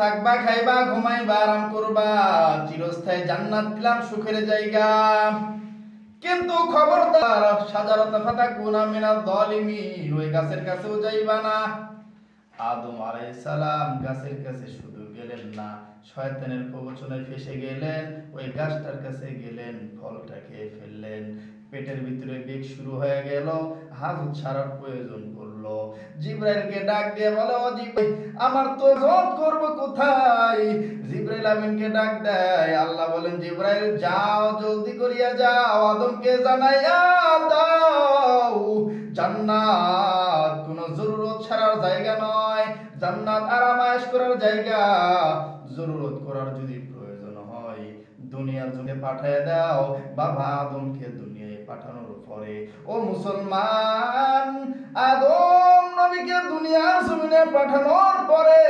থাকবা, খাইবা, ঘুমাইবা, আরাম করবা, চিরস্থায়ী জান্নাত দিলাম, সুখের জায়গা। কিন্তু খবরদার শাজারাতা ফাতাকুনা মিনাজ জালিমিন, ওই গাছের কাছেও যাইবা না। আদম আলাইহিস সালাম গাছের কাছে শুধু গেলেন না, শয়তানের প্রবচনে ফেসে গেলেন, ওই গাছটার কাছে গেলেন, ফলটা খেয়ে ফেললেন। পেটের ভিতরে বেগ শুরু হয়ে গেল, হাজত ছাড়ার প্রয়োজন পড়লো। জিবরাইলকে ডাক দিয়ে বলে, ও জিবরাইল, আমার তো হজত করব কোথায়? জিবরাইল আমিনকে ডাক দেয়, আল্লাহ বলেন, জিবরাইল যাও, জলদি করিয়া যাও, আদমকে জানাইয়া দাও জান্নাত কোনো জরুরত ছাড়ার জায়গা নয়, জান্নাত আরামায়েশ করার জায়গা। জরুরত করার যদি প্রয়োজন হয় দুনিয়ার যুগে পাঠিয়ে দাও। বাবা আদমকে দুনিয়ায় পাঠানোর পরে, ও মুসলমান, আদম নবীকে দুনিয়ার জমিনে পাঠানোর পরে